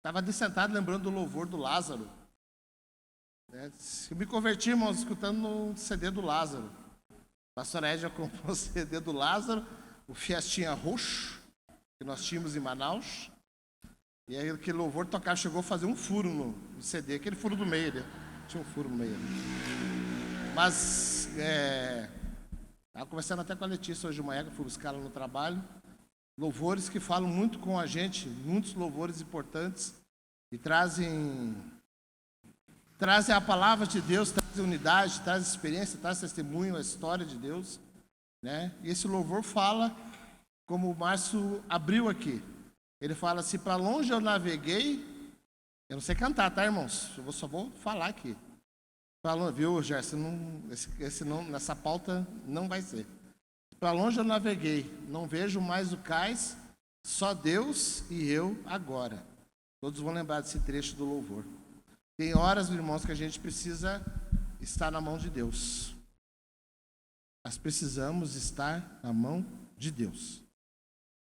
Estava ali sentado lembrando do louvor do Lázaro. Né? Eu me converti, irmãos, escutando um CD do Lázaro. A pastora Edna comprou o CD do Lázaro, o Fiestinha Roxo, que nós tínhamos em Manaus. E aí aquele louvor tocava, chegou a fazer um furo no CD, aquele furo do meio ali. Tinha um furo no meio. Mas, estava conversando até com a Letícia hoje de manhã, que eu fui buscar ela no trabalho. Louvores que falam muito com a gente, muitos louvores importantes, e trazem a palavra de Deus, trazem unidade, trazem experiência, trazem testemunho, a história de Deus. Né? E esse louvor fala, como o Márcio abriu aqui, ele fala assim: para longe eu naveguei, eu não sei cantar, tá, irmãos? Eu só vou falar aqui. Falando, viu, Gerson? Nessa pauta não vai ser. Para longe eu naveguei, não vejo mais o cais, só Deus e eu agora. Todos vão lembrar desse trecho do louvor. Tem horas, irmãos, que a gente precisa estar na mão de Deus. Nós precisamos estar na mão de Deus.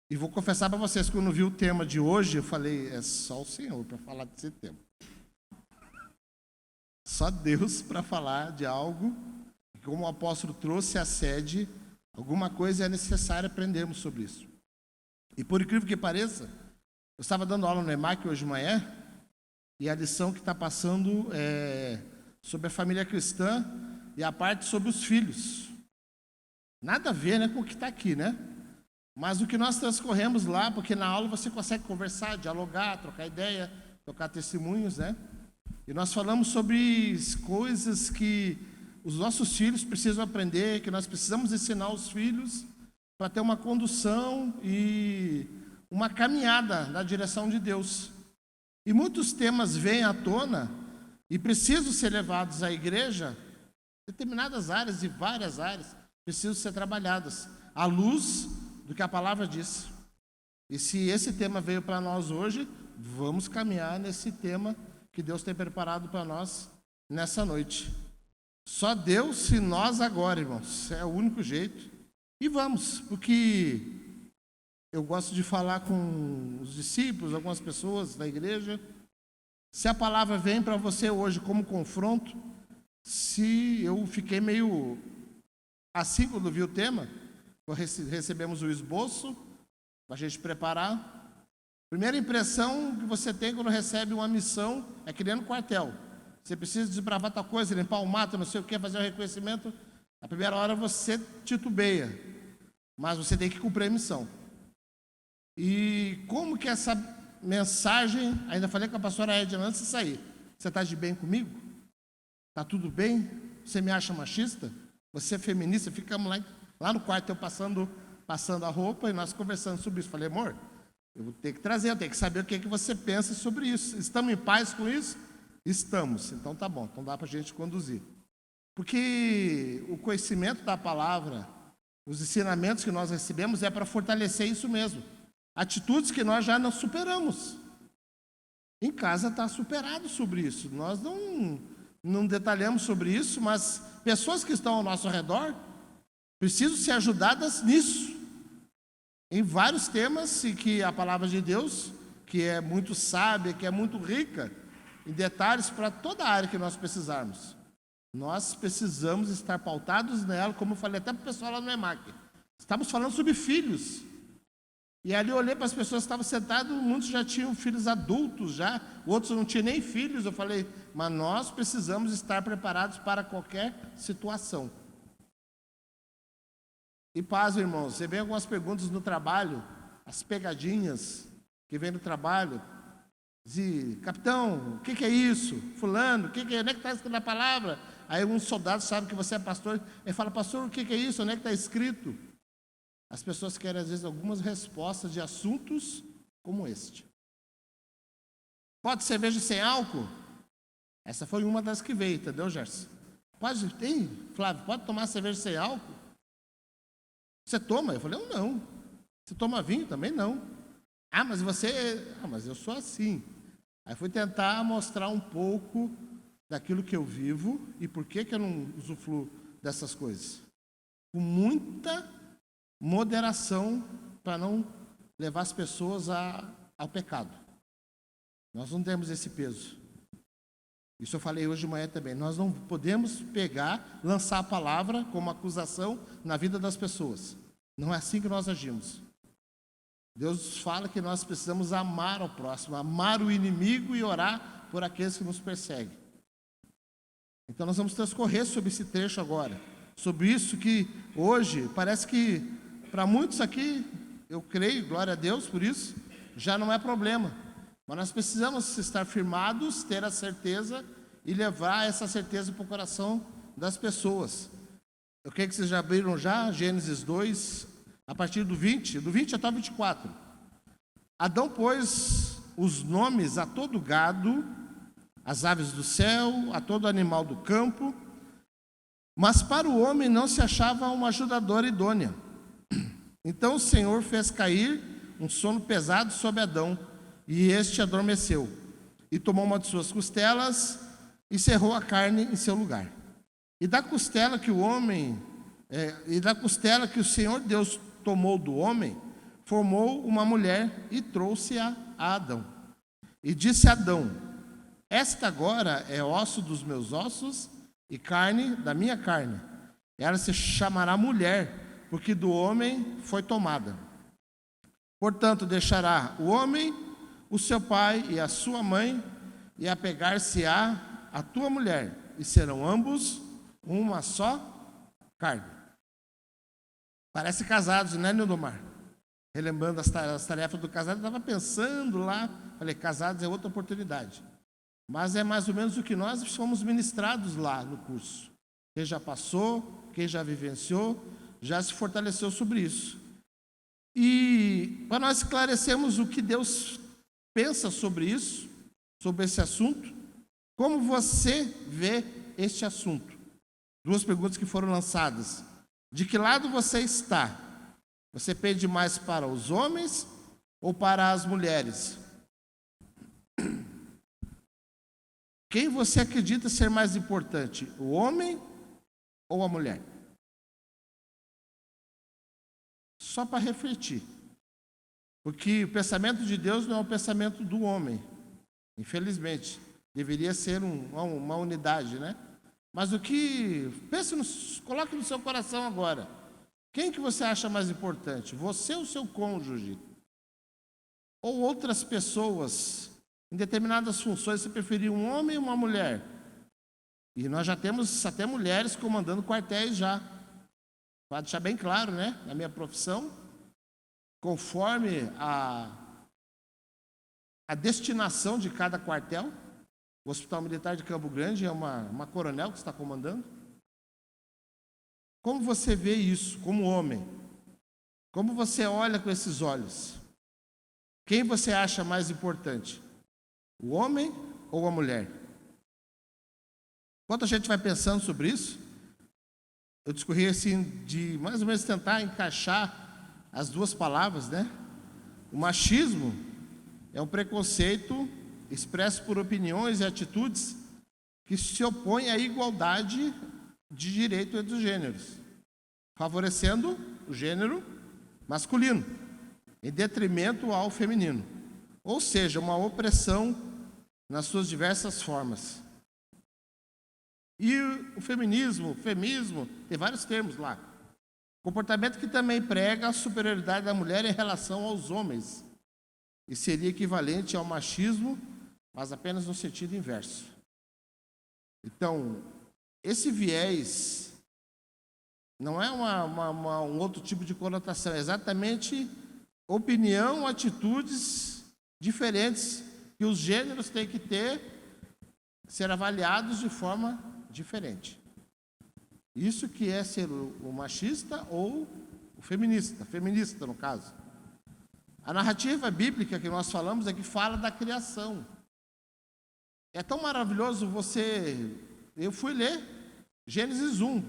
E vou confessar para vocês, quando eu vi o tema de hoje, eu falei, é só o Senhor para falar desse tema. Só Deus para falar de algo, como o apóstolo trouxe a sede, alguma coisa é necessário aprendermos sobre isso. E por incrível que pareça, eu estava dando aula no EMAC hoje de manhã, e a lição que está passando é sobre a família cristã e a parte sobre os filhos. Nada a ver, né, com o que está aqui, né? Mas o que nós transcorremos lá, porque na aula você consegue conversar, dialogar, trocar ideia, trocar testemunhos, né? E nós falamos sobre coisas que os nossos filhos precisam aprender, que nós precisamos ensinar os filhos para ter uma condução e uma caminhada na direção de Deus. E muitos temas vêm à tona e precisam ser levados à igreja, determinadas áreas e várias áreas precisam ser trabalhadas à luz do que a palavra diz. E se esse tema veio para nós hoje, vamos caminhar nesse tema que Deus tem preparado para nós nessa noite. Só Deus e nós agora, irmãos, é o único jeito. E vamos, porque eu gosto de falar com os discípulos, algumas pessoas da igreja. Se a palavra vem para você hoje como confronto, se eu fiquei meio assim quando vi o tema, recebemos o esboço para a gente preparar. Primeira impressão que você tem quando recebe uma missão é que nem no quartel. Você precisa desbravar tal coisa, limpar o mato, não sei o que, fazer o reconhecimento. Na primeira hora você titubeia, mas você tem que cumprir a missão. E como que essa mensagem, ainda falei com a pastora Edna antes de sair, você está de bem comigo? Está tudo bem? Você me acha machista? Você é feminista? Ficamos lá no quarto, eu passando a roupa e nós conversando sobre isso. Falei, amor, eu vou ter que trazer, eu tenho que saber o que você pensa sobre isso. Estamos em paz com isso? Estamos. Então tá bom, então dá para a gente conduzir. Porque o conhecimento da palavra, os ensinamentos que nós recebemos é para fortalecer isso mesmo. Atitudes que nós já não superamos. Em casa está superado sobre isso. Nós não detalhamos sobre isso, mas pessoas que estão ao nosso redor precisam ser ajudadas nisso. Em vários temas, e que a palavra de Deus, que é muito sábia, que é muito rica, em detalhes para toda a área que nós precisarmos. Nós precisamos estar pautados nela, como eu falei até para o pessoal lá no EMAC. Estamos falando sobre filhos. E ali eu olhei para as pessoas que estavam sentadas, muitos já tinham filhos adultos já, outros não tinham nem filhos. Eu falei, mas nós precisamos estar preparados para qualquer situação. E paz, irmãos, você vê algumas perguntas no trabalho, as pegadinhas que vem no trabalho, de capitão, o que é isso? Fulano, onde é que está escrito na palavra? Aí um soldado sabe que você é pastor, ele fala, pastor, o que é isso? Onde é que está escrito? As pessoas querem, às vezes, algumas respostas de assuntos como este. Pode cerveja sem álcool? Essa foi uma das que veio, entendeu, Gerson? Tem, Flávio, pode tomar cerveja sem álcool? Você toma? Eu falei, eu não. Você toma vinho? Também não. Ah, mas mas eu sou assim. Aí fui tentar mostrar um pouco daquilo que eu vivo e por que eu não usufruo dessas coisas. Com muita moderação para não levar as pessoas ao pecado. Nós não temos esse peso. Isso eu falei hoje de manhã também. Nós não podemos pegar, lançar a palavra como acusação na vida das pessoas. Não é assim que nós agimos. Deus fala que nós precisamos amar ao próximo, amar o inimigo e orar por aqueles que nos perseguem. Então nós vamos transcorrer sobre esse trecho agora. Sobre isso que hoje, parece que para muitos aqui, eu creio, glória a Deus por isso, já não é problema. Mas nós precisamos estar firmados, ter a certeza e levar essa certeza para o coração das pessoas. Eu creio que vocês já abriram já, Gênesis 2, a partir do 20 até o 24. Adão pôs os nomes a todo gado, às aves do céu, a todo animal do campo, mas para o homem não se achava uma ajudadora idônea. Então o Senhor fez cair um sono pesado sobre Adão, e este adormeceu, e tomou uma de suas costelas, e cerrou a carne em seu lugar. E da costela que o Senhor Deus tomou do homem, formou uma mulher e trouxe-a a Adão. E disse a Adão: esta agora é osso dos meus ossos e carne da minha carne. Ela se chamará mulher, porque do homem foi tomada. Portanto, deixará o homem o seu pai e a sua mãe, e apegar-se-á a tua mulher, e serão ambos uma só carne. Parece casados, né, Nildomar? Relembrando as tarefas do casado, eu estava pensando lá, falei, casados é outra oportunidade. Mas é mais ou menos o que nós fomos ministrados lá no curso. Quem já passou, quem já vivenciou, já se fortaleceu sobre isso. E para nós esclarecermos o que Deus pensa sobre isso, sobre esse assunto, como você vê este assunto? Duas perguntas que foram lançadas. De que lado você está? Você pende mais para os homens ou para as mulheres? Quem você acredita ser mais importante, o homem ou a mulher? Só para refletir. Porque o pensamento de Deus não é o pensamento do homem. Infelizmente. Deveria ser uma unidade, né? Mas coloque no seu coração agora. Quem que você acha mais importante? Você ou seu cônjuge? Ou outras pessoas? Em determinadas funções, você preferia um homem ou uma mulher? E nós já temos até mulheres comandando quartéis já. Para deixar bem claro, né? Na minha profissão, conforme a destinação de cada quartel, o Hospital Militar de Campo Grande é uma coronel que está comandando. Como você vê isso como homem? Como você olha com esses olhos? Quem você acha mais importante? O homem ou a mulher? Enquanto a gente vai pensando sobre isso, eu discorri assim de mais ou menos tentar encaixar as duas palavras, né? O machismo é um preconceito expresso por opiniões e atitudes que se opõem à igualdade de direito entre os gêneros, favorecendo o gênero masculino, em detrimento ao feminino. Ou seja, uma opressão nas suas diversas formas. E o feminismo, tem vários termos lá. Comportamento que também prega a superioridade da mulher em relação aos homens. E seria equivalente ao machismo, mas apenas no sentido inverso. Então, esse viés não é um outro tipo de conotação, é exatamente opinião, atitudes diferentes que os gêneros têm que ser avaliados de forma diferente. Isso que é ser o machista ou o feminista no caso. A narrativa bíblica que nós falamos é que fala da criação. É tão maravilhoso eu fui ler Gênesis 1,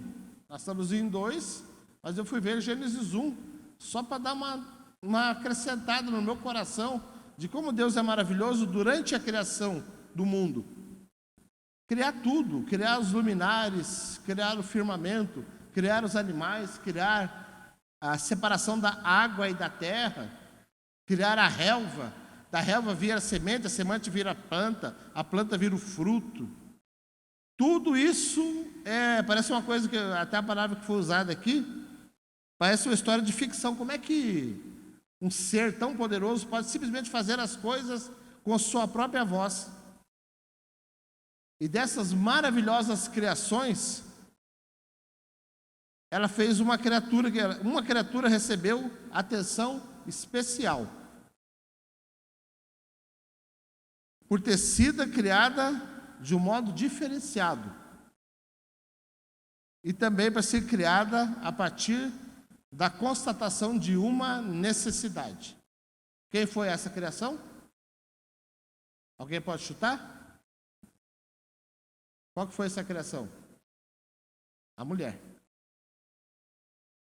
nós estamos em 2, mas eu fui ver Gênesis 1, só para dar uma acrescentada no meu coração, de como Deus é maravilhoso durante a criação do mundo. Criar tudo, criar os luminares, criar o firmamento, criar os animais, criar a separação da água e da terra, criar a relva, Da relva vira a semente vira a planta vira o fruto. Tudo isso parece uma coisa que, até a palavra que foi usada aqui, parece uma história de ficção. Como é que um ser tão poderoso pode simplesmente fazer as coisas com sua própria voz? E dessas maravilhosas criações, ela fez uma criatura recebeu atenção especial, por ter sido criada de um modo diferenciado, e também para ser criada a partir da constatação de uma necessidade. Quem foi essa criação? Alguém pode chutar? Qual que foi essa criação? A mulher.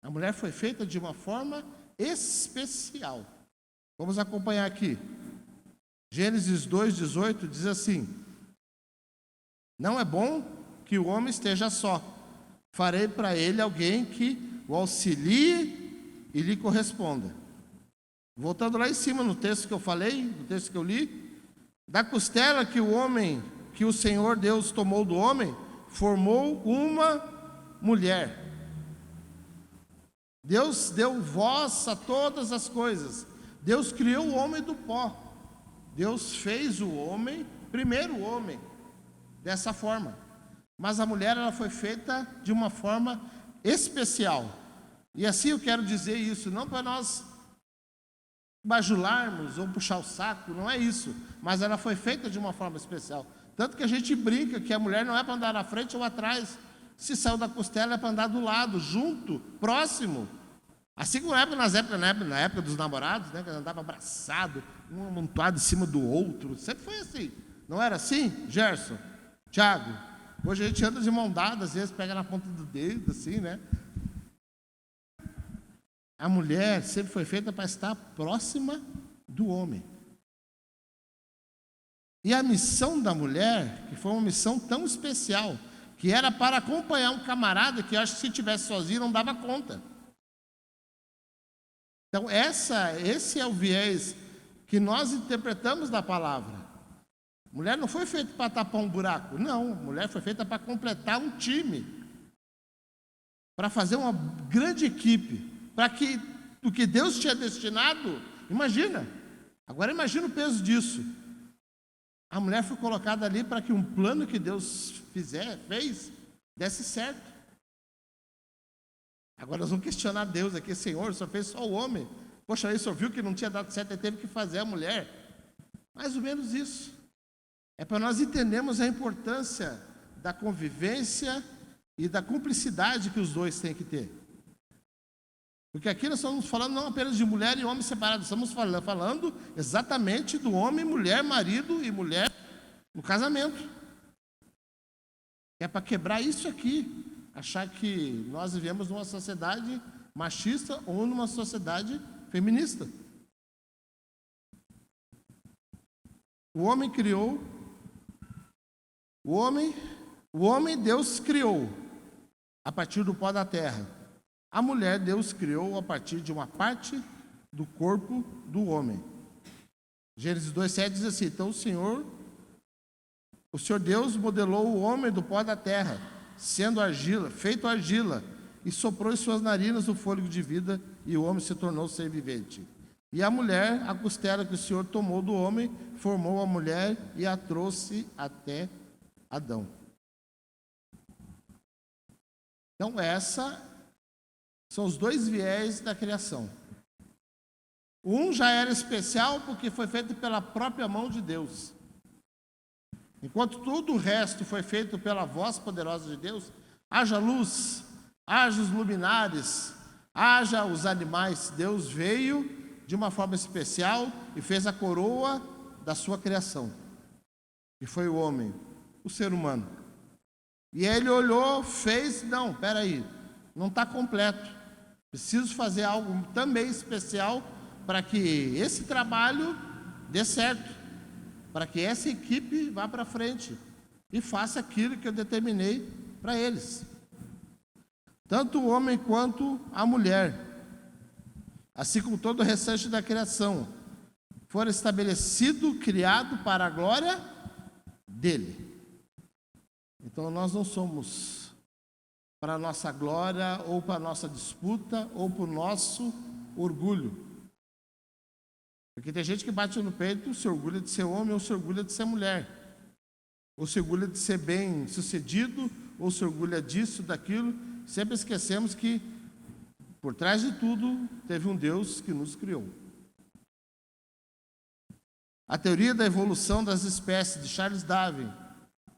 A mulher foi feita de uma forma especial. Vamos acompanhar aqui. Gênesis 2:18 diz assim: não é bom que o homem esteja só. Farei para ele alguém que o auxilie e lhe corresponda. Voltando lá em cima no texto que eu falei, no texto que eu li, da costela que o Senhor Deus tomou do homem, formou uma mulher. Deus deu voz a todas as coisas. Deus criou o homem do pó. Deus fez o homem, primeiro o homem, dessa forma. Mas a mulher, ela foi feita de uma forma especial. E assim eu quero dizer isso, não para nós bajularmos ou puxar o saco, não é isso. Mas ela foi feita de uma forma especial. Tanto que a gente brinca que a mulher não é para andar na frente ou atrás. Se saiu da costela é para andar do lado, junto, próximo. Assim como na época dos namorados, né, que andava abraçado, um amontoado em cima do outro. Sempre foi assim. Não era assim, Gerson? Tiago? Hoje a gente anda de mão dada, às vezes pega na ponta do dedo, assim, né? A mulher sempre foi feita para estar próxima do homem. E a missão da mulher, que foi uma missão tão especial, que era para acompanhar um camarada que eu acho que se estivesse sozinho não dava conta. Então esse é o viés que nós interpretamos da palavra. Mulher não foi feita para tapar um buraco, não. Mulher foi feita para completar um time, para fazer uma grande equipe, para que o que Deus tinha destinado, agora imagina o peso disso. A mulher foi colocada ali para que um plano que Deus fez, desse certo. Agora nós vamos questionar Deus aqui: Senhor, só fez só o homem. Poxa, aí o senhor viu que não tinha dado certo e teve que fazer a mulher. Mais ou menos isso. É para nós entendermos a importância da convivência e da cumplicidade que os dois têm que ter. Porque aqui nós estamos falando não apenas de mulher e homem separados, estamos falando exatamente do homem, mulher, marido e mulher no casamento. É para quebrar isso aqui, achar que nós vivemos numa sociedade machista ou numa sociedade feminista. O homem Deus criou a partir do pó da terra. A mulher Deus criou a partir de uma parte do corpo do homem. Gênesis 2:7 diz assim: então o Senhor Deus modelou o homem do pó da terra, feito argila, e soprou em suas narinas o fôlego de vida, e o homem se tornou ser vivente. E a mulher, a costela que o Senhor tomou do homem, formou a mulher e a trouxe até Adão. Então são os dois viés da criação. Um já era especial porque foi feito pela própria mão de Deus. Enquanto tudo o resto foi feito pela voz poderosa de Deus, haja luz, haja os luminares, haja os animais. Deus veio de uma forma especial e fez a coroa da sua criação. E foi o homem, o ser humano. E ele olhou, fez, não, peraí, não está completo. Preciso fazer algo também especial para que esse trabalho dê certo, para que essa equipe vá para frente e faça aquilo que eu determinei para eles. Tanto o homem quanto a mulher, assim como todo o restante da criação, fora estabelecido, criado para a glória dele. Então nós não somos para a nossa glória, ou para a nossa disputa, ou para o nosso orgulho. Porque tem gente que bate no peito, se orgulha de ser homem, ou se orgulha de ser mulher. Ou se orgulha de ser bem sucedido, ou se orgulha disso, daquilo. Sempre esquecemos que, por trás de tudo, teve um Deus que nos criou. A teoria da evolução das espécies, de Charles Darwin,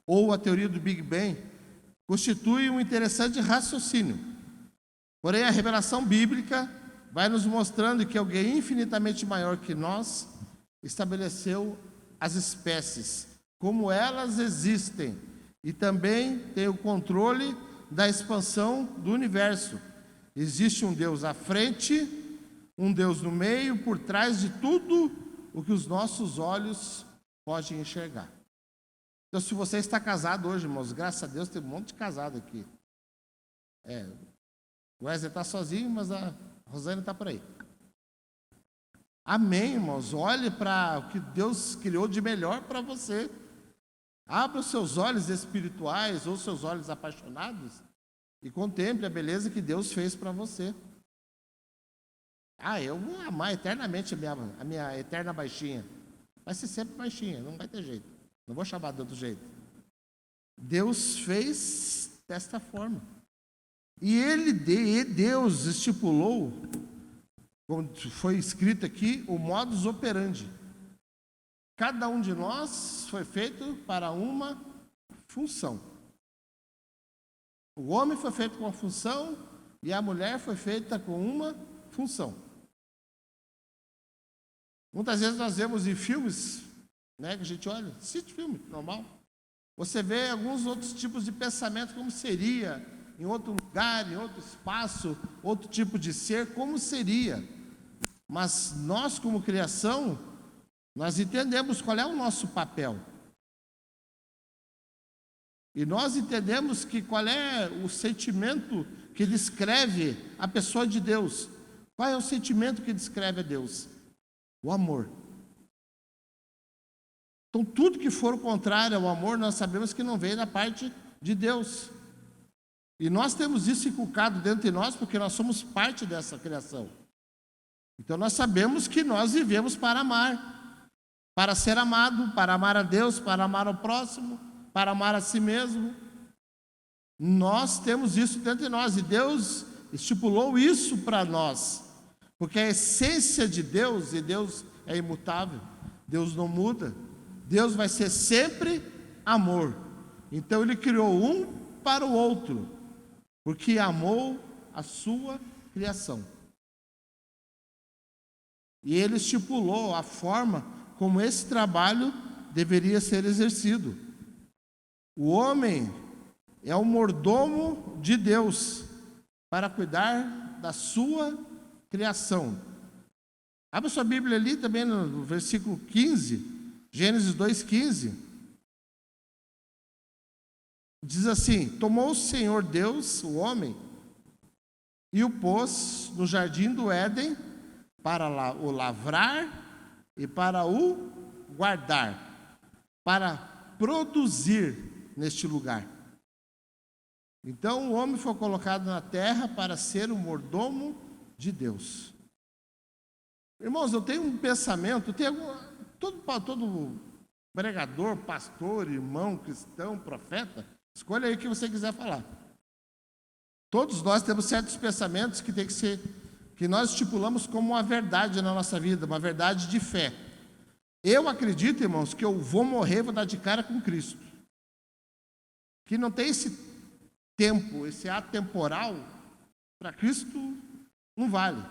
ou a teoria do Big Bang, constitui um interessante raciocínio. Porém, a revelação bíblica vai nos mostrando que alguém infinitamente maior que nós estabeleceu as espécies, como elas existem, e também tem o controle da expansão do universo. Existe um Deus à frente, um Deus no meio, por trás de tudo o que os nossos olhos podem enxergar. Então, se você está casado hoje, irmãos, graças a Deus tem um monte de casado aqui. O Wesley está sozinho, mas a Rosane está por aí. Amém, irmãos. Olhe para o que Deus criou de melhor para você. Abra os seus olhos espirituais ou seus olhos apaixonados e contemple a beleza que Deus fez para você. Eu vou amar eternamente a minha eterna baixinha. Vai ser sempre baixinha, não vai ter jeito. Não vou chamar de outro jeito. Deus fez desta forma. E Deus estipulou, como foi escrito aqui, o modus operandi. Cada um de nós foi feito para uma função. O homem foi feito com uma função e a mulher foi feita com uma função. Muitas vezes nós vemos em filmes, que a gente olha, assiste filme, normal. Você vê alguns outros tipos de pensamento, como seria em outro lugar, em outro espaço, outro tipo de ser, como seria. Mas nós, como criação, nós entendemos qual é o nosso papel. E nós entendemos qual é o sentimento que descreve a pessoa de Deus. Qual é o sentimento que descreve a Deus? O amor. Então, tudo que for o contrário ao amor, nós sabemos que não vem da parte de Deus. E nós temos isso inculcado dentro de nós, porque nós somos parte dessa criação. Então, nós sabemos que nós vivemos para amar, para ser amado, para amar a Deus, para amar ao próximo, para amar a si mesmo. Nós temos isso dentro de nós, e Deus estipulou isso para nós, porque a essência de Deus, e Deus é imutável, Deus não muda, Deus vai ser sempre amor. Então Ele criou um para o outro, porque amou a sua criação. E Ele estipulou a forma como esse trabalho deveria ser exercido. O homem é o mordomo de Deus para cuidar da sua criação. Abra sua Bíblia ali também no versículo 15, Gênesis 2,15. Diz assim: tomou o Senhor Deus, o homem, e o pôs no jardim do Éden para o lavrar e para o guardar, para produzir neste lugar. Então o homem foi colocado na terra para ser o mordomo de Deus. Irmãos, eu tenho um pensamento, todo pregador, pastor, irmão, cristão, profeta, escolha aí o que você quiser falar. Todos nós temos certos pensamentos que tem que ser, que nós estipulamos como uma verdade na nossa vida, uma verdade de fé. Eu acredito, irmãos, que eu vou morrer, vou dar de cara com Cristo. Que não tem esse tempo, esse ato temporal, para Cristo não vale.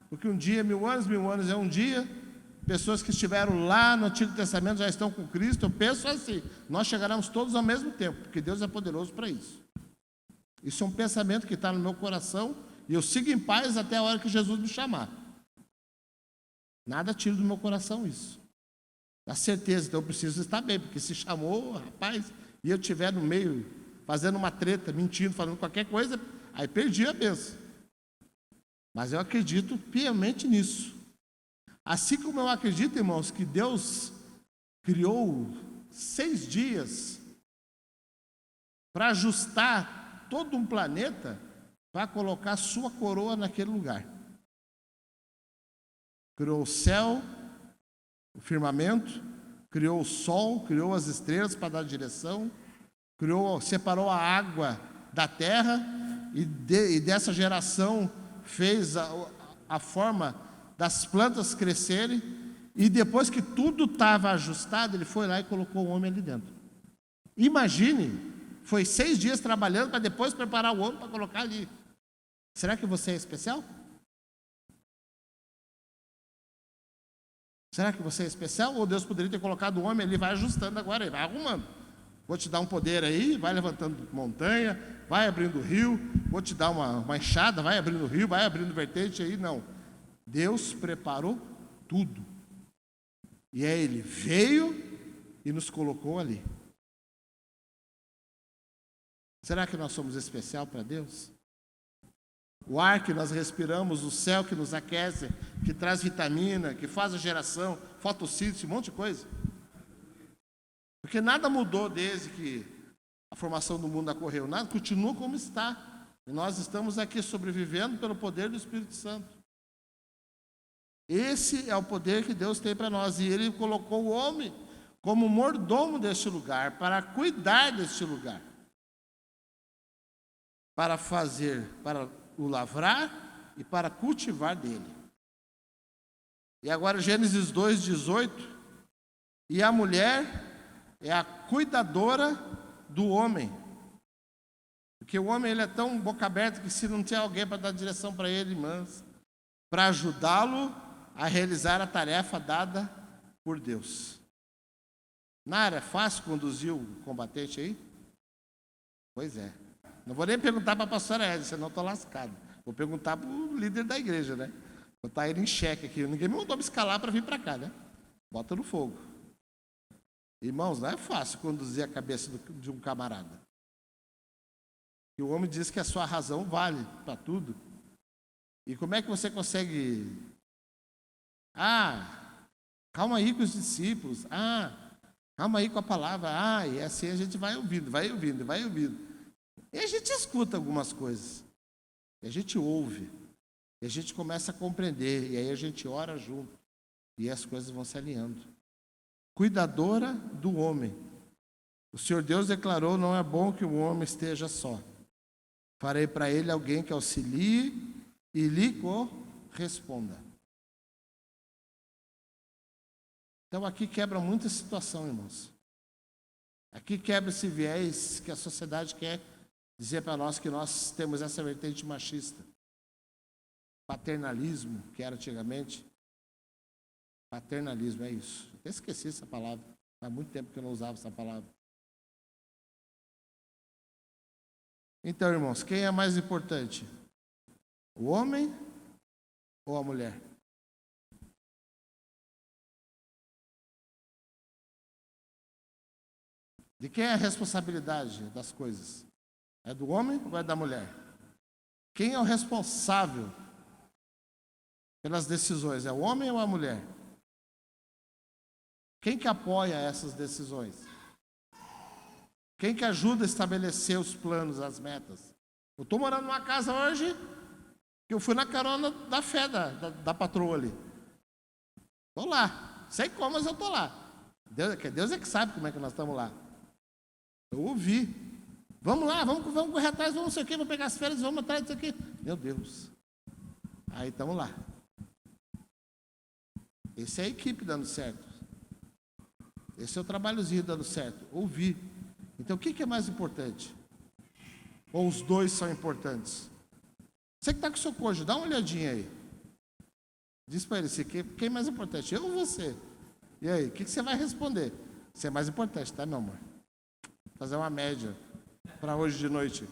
Porque um dia, 1000 anos é um dia. Pessoas que estiveram lá no Antigo Testamento já estão com Cristo. Eu penso assim, nós chegaremos todos ao mesmo tempo, porque Deus é poderoso para isso. Isso é um pensamento que está no meu coração, e eu sigo em paz até a hora que Jesus me chamar. Nada tira do meu coração isso. A certeza, então eu preciso estar bem, porque se chamou, rapaz, e eu estiver no meio, fazendo uma treta, mentindo, falando qualquer coisa, aí perdi a bênção. Mas eu acredito piamente nisso. Assim como eu acredito, irmãos, que Deus criou 6 dias para ajustar todo um planeta para colocar sua coroa naquele lugar. Criou o céu, o firmamento, criou o sol, criou as estrelas para dar direção, separou a água da terra e dessa geração fez a forma das plantas crescerem, e depois que tudo estava ajustado, ele foi lá e colocou o homem ali dentro. Imagine, foi 6 dias trabalhando para depois preparar o homem para colocar ali. Será que você é especial? Será que você é especial? Ou Deus poderia ter colocado o homem ali, vai ajustando agora, ele vai arrumando. Vou te dar um poder aí, vai levantando montanha, vai abrindo rio, vou te dar uma enxada, vai abrindo rio, vai abrindo vertente aí. Não. Deus preparou tudo. E aí ele veio e nos colocou ali. Será que nós somos especial para Deus? O ar que nós respiramos, o céu que nos aquece, que traz vitamina, que faz a geração, fotossíntese, um monte de coisa. Porque nada mudou desde que a formação do mundo ocorreu. Nada, continua como está. E nós estamos aqui sobrevivendo pelo poder do Espírito Santo. Esse é o poder que Deus tem para nós. E Ele colocou o homem como mordomo deste lugar, para cuidar deste lugar. Para o lavrar e para cultivar dele. E agora Gênesis 2:18. E a mulher é a cuidadora do homem. Porque o homem ele é tão boca aberta que se não tem alguém para dar direção para ele, irmãs, para ajudá-lo a realizar a tarefa dada por Deus. Nara, é fácil conduzir o combatente aí? Pois é. Não vou nem perguntar para a pastora Edna, senão estou lascado. Vou perguntar para o líder da igreja, né? Vou botar ele em xeque aqui. Ninguém me mandou me escalar para vir para cá, né? Bota no fogo. Irmãos, não é fácil conduzir a cabeça de um camarada. E o homem diz que a sua razão vale para tudo. E como é que você consegue... calma aí com os discípulos. Calma aí com a palavra. E assim a gente vai ouvindo. E a gente escuta algumas coisas. E a gente ouve. E a gente começa a compreender. E aí a gente ora junto. E as coisas vão se alinhando. Cuidadora do homem. O Senhor Deus declarou: não é bom que o homem esteja só. Farei para ele alguém que auxilie e lhe corresponda. Então aqui quebra muita situação, irmãos. Aqui quebra esse viés que a sociedade quer dizer para nós, que nós temos essa vertente machista. Paternalismo, que era antigamente. Paternalismo, é isso. Até esqueci essa palavra. Faz muito tempo que eu não usava essa palavra. Então, irmãos, quem é mais importante? O homem ou a mulher? De quem é a responsabilidade das coisas? É do homem ou é da mulher? Quem é o responsável pelas decisões? É o homem ou a mulher? Quem que apoia essas decisões? Quem que ajuda a estabelecer os planos, as metas? Eu estou morando numa casa hoje que eu fui na carona da fé da patroa ali. Estou lá. Sei como, mas eu estou lá. Deus é que sabe como é que nós estamos lá. Eu ouvi. Vamos lá, vamos correr atrás, vamos não sei o quê, vamos pegar as férias, vamos atrás disso aqui. Meu Deus. Aí estamos lá. Esse é a equipe dando certo. Esse é o trabalhozinho dando certo. Ouvir. Então, o que é mais importante? Ou os dois são importantes? Você que está com o seu cônjuge, dá uma olhadinha aí. Diz para ele, quem é mais importante, eu ou você? E aí, o que você vai responder? Você é mais importante, tá, meu amor? Vou fazer uma média para hoje de noite.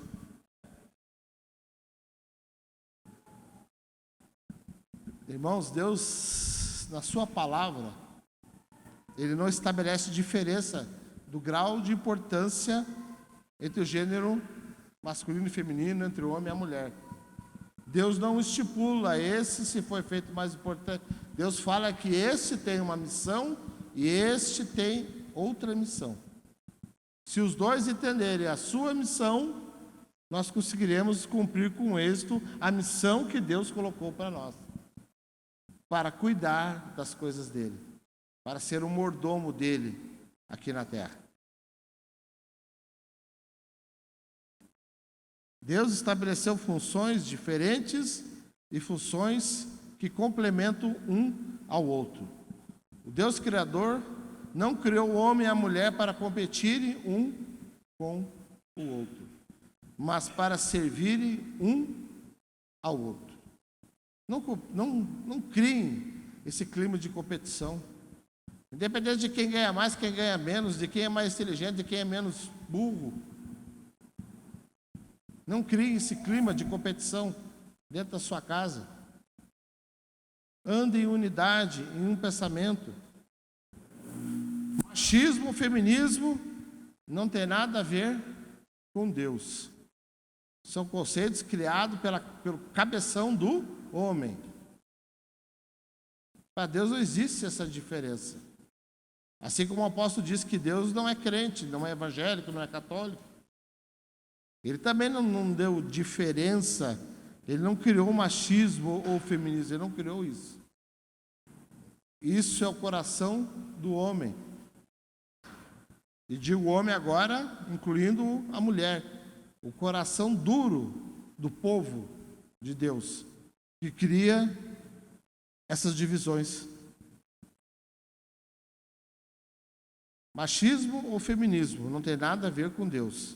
Irmãos, Deus, na sua palavra, Ele não estabelece diferença do grau de importância entre o gênero masculino e feminino, entre o homem e a mulher. Deus não estipula esse se foi feito mais importante, Deus fala que este tem uma missão e este tem outra missão. Se os dois entenderem a sua missão, nós conseguiremos cumprir com êxito a missão que Deus colocou para nós, para cuidar das coisas dele, para ser o mordomo dele aqui na terra. Deus estabeleceu funções diferentes e funções que complementam um ao outro. O Deus Criador não criou o homem e a mulher para competirem um com o outro, mas para servirem um ao outro. Não criem esse clima de competição. Independente de quem ganha mais, quem ganha menos, de quem é mais inteligente, de quem é menos burro. Não crie esse clima de competição dentro da sua casa. Ande em unidade, em um pensamento. Machismo, feminismo não tem nada a ver com Deus. São conceitos criados pelo cabeção do homem. Para Deus não existe essa diferença. Assim como o apóstolo diz que Deus não é crente, não é evangélico, não é católico. Ele também não deu diferença, ele não criou machismo ou feminismo, ele não criou isso. Isso é o coração do homem. E digo homem agora, incluindo a mulher. O coração duro do povo de Deus, que cria essas divisões. Machismo ou feminismo não tem nada a ver com Deus.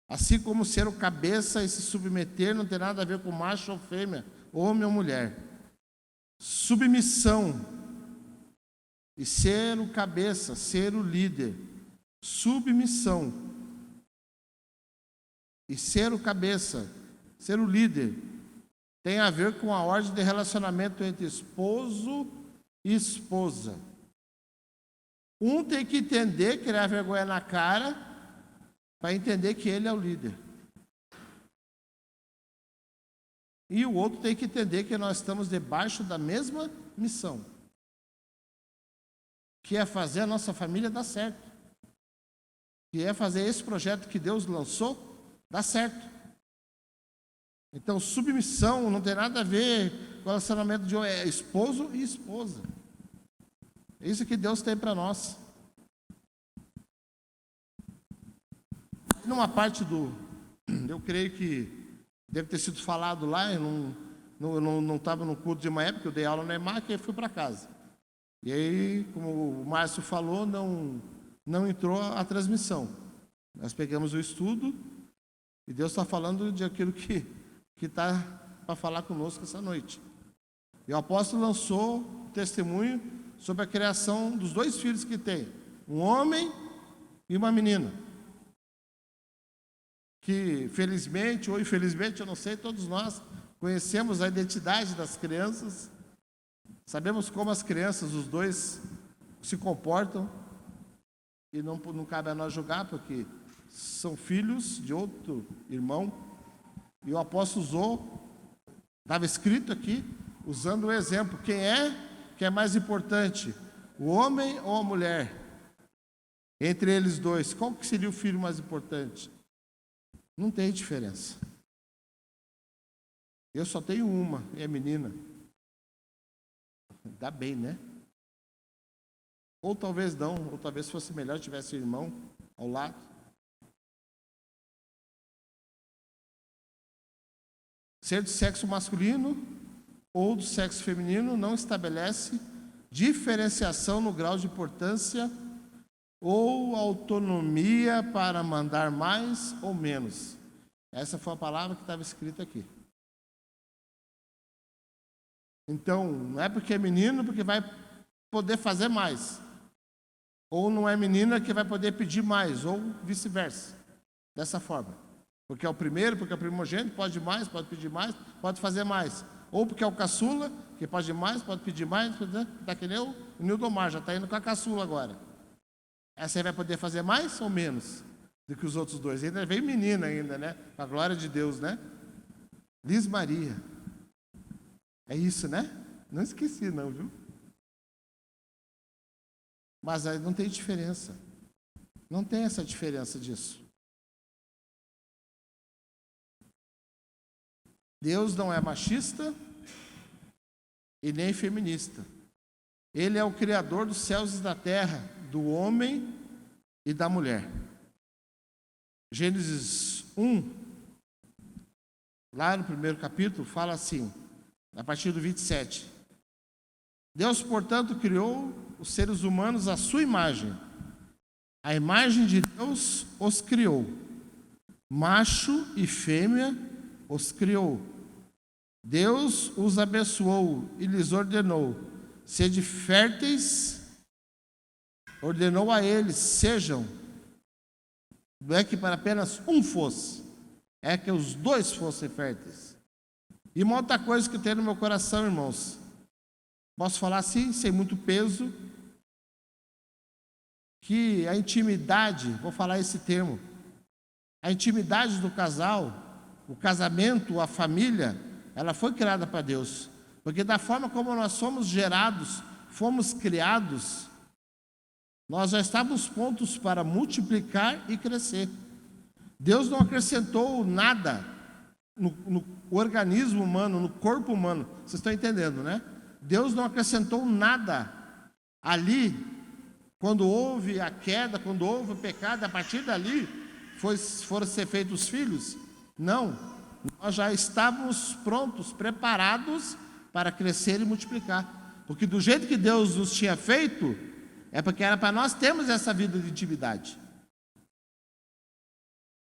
Assim como ser o cabeça e se submeter não tem nada a ver com macho ou fêmea, homem ou mulher. Submissão e ser o cabeça, ser o líder. Submissão e ser o cabeça, ser o líder, tem a ver com a ordem de relacionamento entre esposo e esposa. Um tem que entender, criar vergonha na cara, para entender que ele é o líder. E o outro tem que entender que nós estamos debaixo da mesma missão, que é fazer a nossa família dar certo, que é fazer esse projeto que Deus lançou dar certo. Então, submissão não tem nada a ver com o relacionamento de esposo e esposa. É isso que Deus tem para nós. Numa parte eu creio que deve ter sido falado lá, eu não estava no culto de manhã, porque eu dei aula na EMAC e fui para casa. E aí, como o Márcio falou, não entrou a transmissão. Nós pegamos o estudo e Deus está falando de aquilo que está para falar conosco essa noite. E o apóstolo lançou testemunho sobre a criação dos 2 filhos que tem, um homem e uma menina. Que felizmente ou infelizmente, eu não sei, todos nós conhecemos a identidade das crianças, sabemos como as crianças, os dois, se comportam, e não cabe a nós julgar, porque são filhos de outro irmão, e o apóstolo usou, estava escrito aqui, usando o exemplo, quem é mais importante, o homem ou a mulher? Entre eles dois, qual que seria o filho mais importante? Não tem diferença. Eu só tenho uma, e é menina. Dá bem, né? Ou talvez não, ou talvez fosse melhor tivesse irmão ao lado. Ser do sexo masculino ou do sexo feminino não estabelece diferenciação no grau de importância ou autonomia para mandar mais ou menos. Essa foi a palavra que estava escrita aqui. Então, não é porque é menino porque vai poder fazer mais. Ou não é menina que vai poder pedir mais, ou vice-versa. Dessa forma. Porque é o primeiro, porque é o primogênito, pode mais, pode pedir mais, pode fazer mais. Ou porque é o caçula, que pode mais, pode pedir mais, está que nem o Nildomar, já está indo com a caçula agora. Essa aí vai poder fazer mais ou menos do que os outros dois? Ainda veio menina ainda, né? A glória de Deus, né? Liz Maria. É isso, né? Não esqueci não, viu? Mas aí não tem diferença. Não tem essa diferença disso. Deus não é machista e nem feminista. Ele é o Criador dos céus e da terra, do homem e da mulher. Gênesis 1, lá no primeiro capítulo, fala assim, a partir do 27. Deus, portanto, criou os seres humanos à sua imagem. A imagem de Deus os criou. Macho e fêmea os criou. Deus os abençoou e lhes ordenou: sede férteis, ordenou a eles, sejam. Não é que para apenas um fosse, é que os dois fossem férteis. E uma outra coisa que tem no meu coração, irmãos, posso falar assim, sem muito peso, que a intimidade, vou falar esse termo, a intimidade do casal, o casamento, a família, ela foi criada para Deus. Porque da forma como nós somos gerados, fomos criados, nós já estávamos prontos para multiplicar e crescer. Deus não acrescentou nada no organismo humano, no corpo humano. Vocês estão entendendo, né? Deus não acrescentou nada ali, quando houve a queda, quando houve o pecado, a partir dali foram ser feitos os filhos. Não, nós já estávamos prontos, preparados para crescer e multiplicar. Porque do jeito que Deus nos tinha feito, é porque era para nós termos essa vida de intimidade.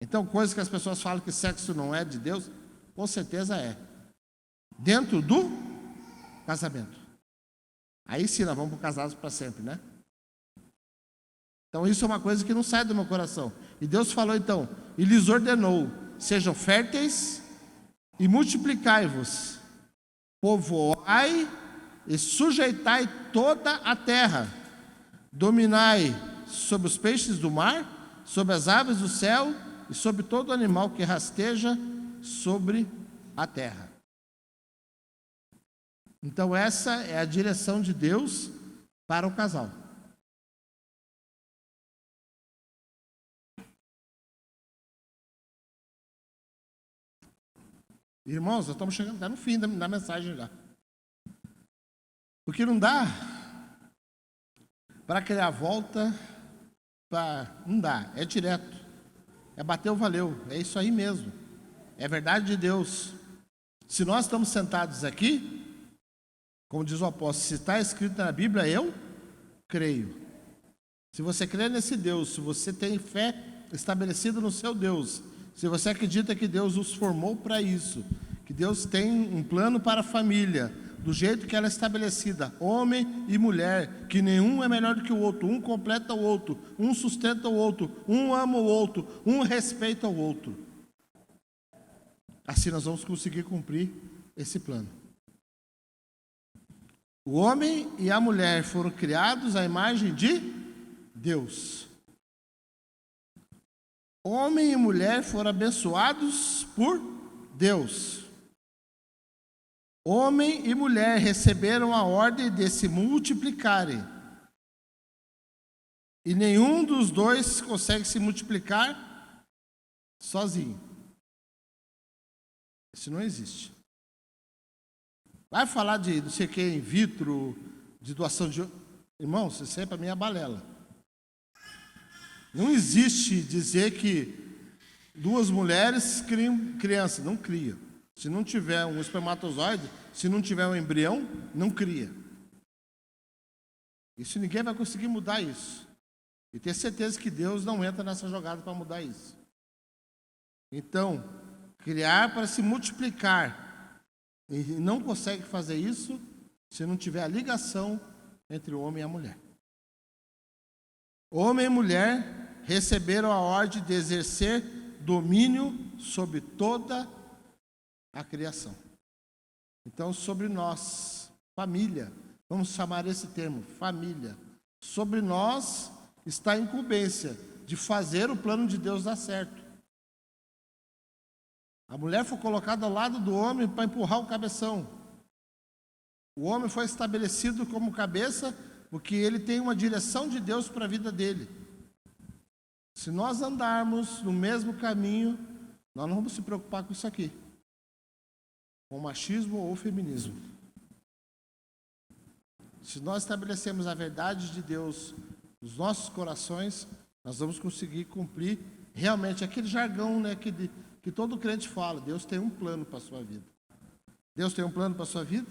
Então, coisas que as pessoas falam que sexo não é de Deus, com certeza é. Dentro do casamento. Aí sim, nós vamos para casados para sempre, né? Então, isso é uma coisa que não sai do meu coração. E Deus falou então, e lhes ordenou: sejam férteis e multiplicai-vos, povoai e sujeitai toda a terra, dominai sobre os peixes do mar, sobre as aves do céu e sobre todo animal que rasteja sobre a terra. Então essa é a direção de Deus para o casal. Irmãos, nós estamos chegando no fim da mensagem já. Porque não dá para criar volta, não dá, é direto. É bateu, valeu, é isso aí mesmo. É verdade de Deus. Se nós estamos sentados aqui, como diz o apóstolo, se está escrito na Bíblia, eu creio. Se você crê nesse Deus, se você tem fé estabelecida no seu Deus, se você acredita que Deus os formou para isso, que Deus tem um plano para a família, do jeito que ela é estabelecida, homem e mulher, que nenhum é melhor do que o outro, um completa o outro, um sustenta o outro, um ama o outro, um respeita o outro. Assim nós vamos conseguir cumprir esse plano. O homem e a mulher foram criados à imagem de Deus. Homem e mulher foram abençoados por Deus. Homem e mulher receberam a ordem de se multiplicarem. E nenhum dos dois consegue se multiplicar sozinho. Isso não existe. Vai falar de não sei o que, in vitro, de doação de... Irmãos, isso aí para mim é balela. Não existe dizer que duas mulheres criam criança. Não cria. Se não tiver um espermatozoide, se não tiver um embrião, não cria. Isso ninguém vai conseguir mudar isso. E ter certeza que Deus não entra nessa jogada para mudar isso. Então, criar para se multiplicar. E não consegue fazer isso se não tiver a ligação entre o homem e a mulher. Homem e mulher receberam a ordem de exercer domínio sobre toda a criação. Então, sobre nós, família, vamos chamar esse termo, família. Sobre nós está a incumbência de fazer o plano de Deus dar certo. A mulher foi colocada ao lado do homem para empurrar o cabeção. O homem foi estabelecido como cabeça porque ele tem uma direção de Deus para a vida dele. Se nós andarmos no mesmo caminho, nós não vamos se preocupar com isso aqui, com machismo ou feminismo. Se nós estabelecemos a verdade de Deus nos nossos corações, nós vamos conseguir cumprir realmente aquele jargão, né, que todo crente fala: Deus tem um plano para a sua vida. Deus tem um plano para a sua vida?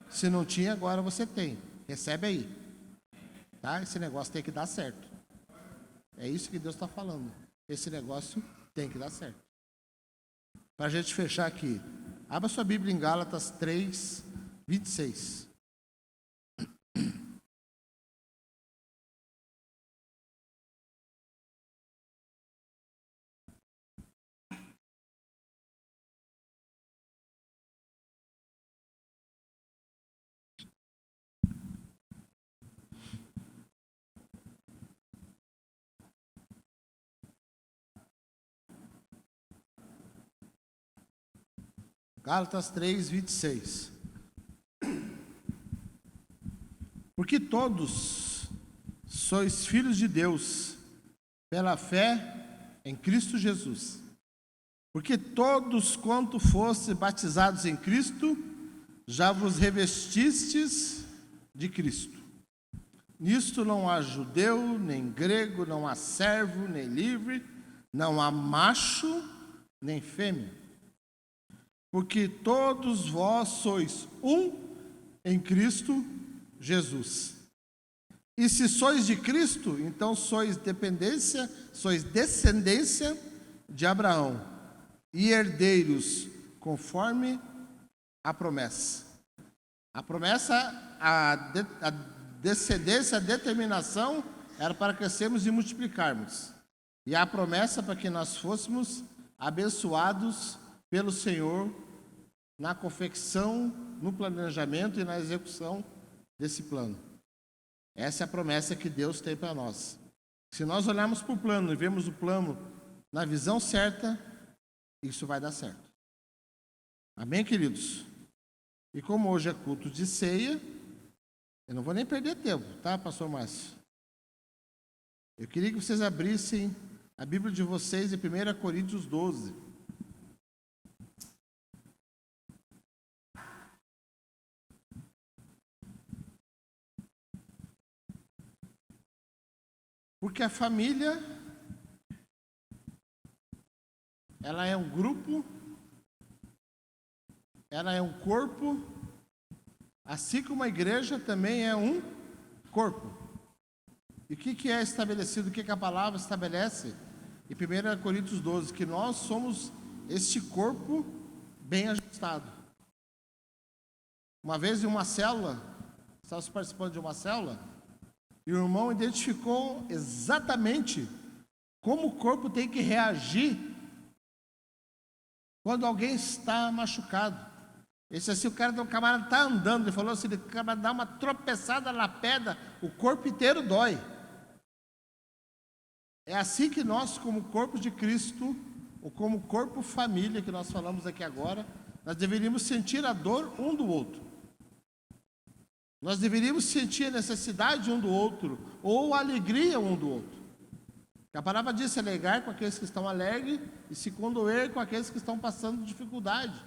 Se não tinha, agora você tem. Recebe aí. Tá? Esse negócio tem que dar certo. É isso que Deus está falando. Esse negócio tem que dar certo. Para a gente fechar aqui, abra sua Bíblia em Gálatas 3, 26. Gálatas 3, 26. Porque todos sois filhos de Deus pela fé em Cristo Jesus. Porque todos quanto foste batizados em Cristo, já vos revestistes de Cristo. Nisto não há judeu, nem grego, não há servo, nem livre, não há macho, nem fêmea. Porque todos vós sois um em Cristo Jesus. E se sois de Cristo, então sois descendência de Abraão e herdeiros conforme a promessa. A promessa, a descendência, a determinação era para crescermos e multiplicarmos. E a promessa para que nós fôssemos abençoados pelo Senhor na confecção, no planejamento e na execução desse plano. Essa é a promessa que Deus tem para nós. Se nós olharmos para o plano e vemos o plano na visão certa, isso vai dar certo. Amém, queridos? E como hoje é culto de ceia, eu não vou nem perder tempo, tá, pastor Márcio? Eu queria que vocês abrissem a Bíblia de vocês em 1 Coríntios 12. Porque a família, ela é um grupo, ela é um corpo, assim como a igreja também é um corpo. E o que é estabelecido, o que a palavra estabelece em 1 Coríntios 12? Que nós somos este corpo bem ajustado. Uma vez em uma célula, estávamos participando de uma célula, e o irmão identificou exatamente como o corpo tem que reagir quando alguém está machucado. Esse assim, o camarada está andando, ele falou assim, ele acaba de dar uma tropeçada na pedra, o corpo inteiro dói. É assim que nós, como corpo de Cristo, ou como corpo família, que nós falamos aqui agora, nós deveríamos sentir a dor um do outro. Nós deveríamos sentir a necessidade um do outro, ou a alegria um do outro. A palavra diz: se alegrar com aqueles que estão alegres e se condoer com aqueles que estão passando dificuldade.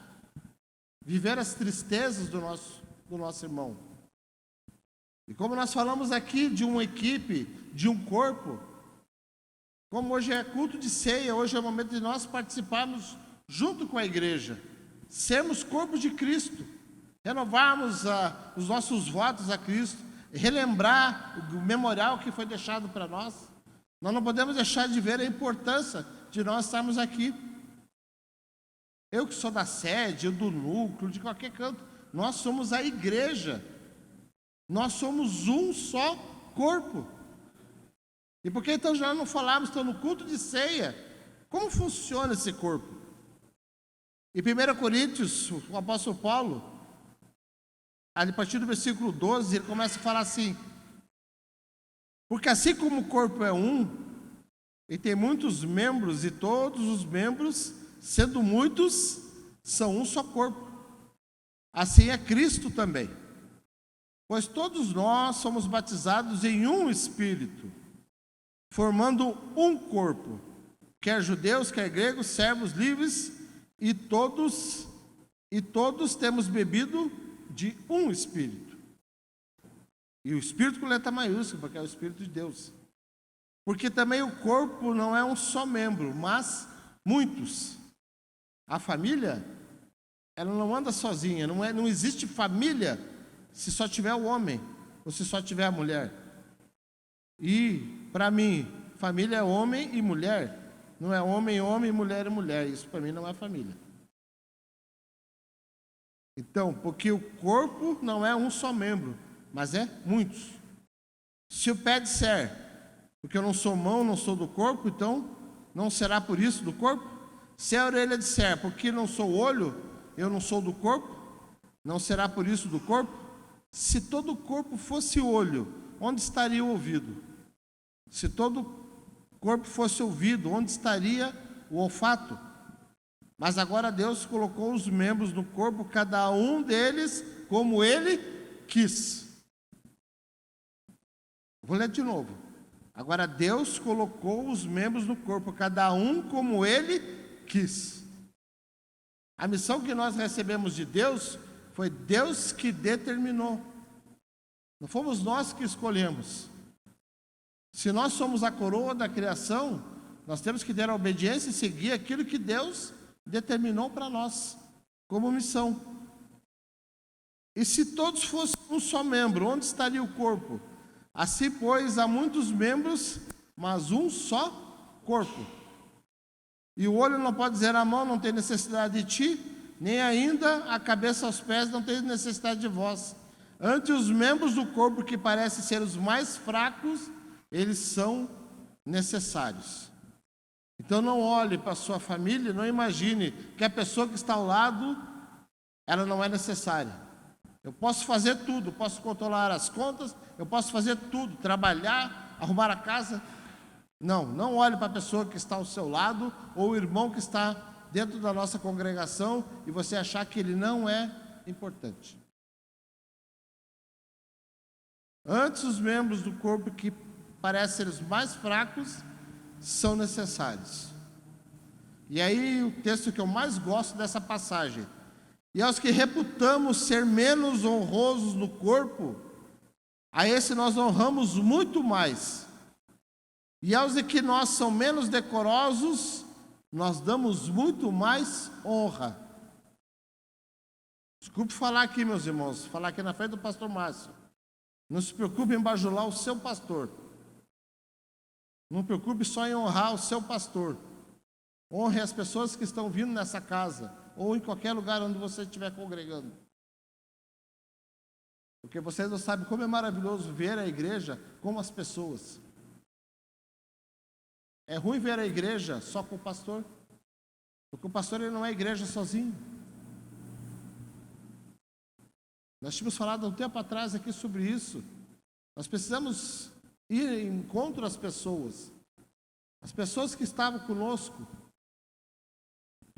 Viver as tristezas do nosso irmão. E como nós falamos aqui de uma equipe, de um corpo, como hoje é culto de ceia, hoje é o momento de nós participarmos junto com a igreja, sermos corpo de Cristo, renovarmos os nossos votos a Cristo, relembrar o memorial que foi deixado para nós. Nós não podemos deixar de ver a importância de nós estarmos aqui. Eu que sou da sede, eu do núcleo, de qualquer canto, nós somos a igreja. Nós somos um só corpo. E por que então já não falamos, então no culto de ceia, como funciona esse corpo? Em 1 Coríntios, o apóstolo Paulo, a partir do versículo 12, ele começa a falar assim: porque assim como o corpo é um, e tem muitos membros, e todos os membros, sendo muitos, são um só corpo, assim é Cristo também. Pois todos nós somos batizados em um Espírito, formando um corpo, quer judeus, quer gregos, servos, livres, e todos temos bebido de um Espírito. E o Espírito com letra maiúscula, porque é o Espírito de Deus. Porque também o corpo não é um só membro, mas muitos. A família, ela não anda sozinha, não existe família se só tiver o homem ou se só tiver a mulher. E, para mim, família é homem e mulher, não é homem, homem, mulher e mulher. Isso para mim não é família. Então, porque o corpo não é um só membro, mas é muitos. Se o pé disser, porque eu não sou mão, não sou do corpo, então não será por isso do corpo? Se a orelha disser, porque não sou olho, eu não sou do corpo, não será por isso do corpo? Se todo o corpo fosse olho, onde estaria o ouvido? Se todo o corpo fosse ouvido, onde estaria o olfato? Mas agora Deus colocou os membros do corpo, cada um deles como Ele quis. Vou ler de novo. Agora Deus colocou os membros do corpo, cada um como Ele quis. A missão que nós recebemos de Deus foi Deus que determinou. Não fomos nós que escolhemos. Se nós somos a coroa da criação, nós temos que ter a obediência e seguir aquilo que Deus determinou para nós como missão. E se todos fossem um só membro, onde estaria o corpo? Assim, pois, há muitos membros, mas um só corpo. E o olho não pode dizer à mão, não tem necessidade de ti, nem ainda a cabeça aos pés não tem necessidade de vós. Ante os membros do corpo que parecem ser os mais fracos, eles são necessários. Então não olhe para a sua família, não imagine que a pessoa que está ao lado, ela não é necessária. Eu posso fazer tudo, posso controlar as contas, eu posso fazer tudo, trabalhar, arrumar a casa. Não olhe para a pessoa que está ao seu lado, ou o irmão que está dentro da nossa congregação, e você achar que ele não é importante. Antes, os membros do corpo que parecem ser os mais fracos, são necessários. E aí o texto que eu mais gosto dessa passagem: e aos que reputamos ser menos honrosos no corpo, a esse nós honramos muito mais. E aos de que nós são menos decorosos, nós damos muito mais honra. Desculpe falar aqui, meus irmãos, falar aqui na frente do pastor Márcio. Não se preocupe em bajular o seu pastor. Não se preocupe só em honrar o seu pastor. Honre as pessoas que estão vindo nessa casa, ou em qualquer lugar onde você estiver congregando. Porque vocês não sabem como é maravilhoso ver a igreja com as pessoas. É ruim ver a igreja só com o pastor, porque o pastor ele não é igreja sozinho. Nós tínhamos falado um tempo atrás aqui sobre isso. Nós precisamos ir em encontro às pessoas. As pessoas que estavam conosco.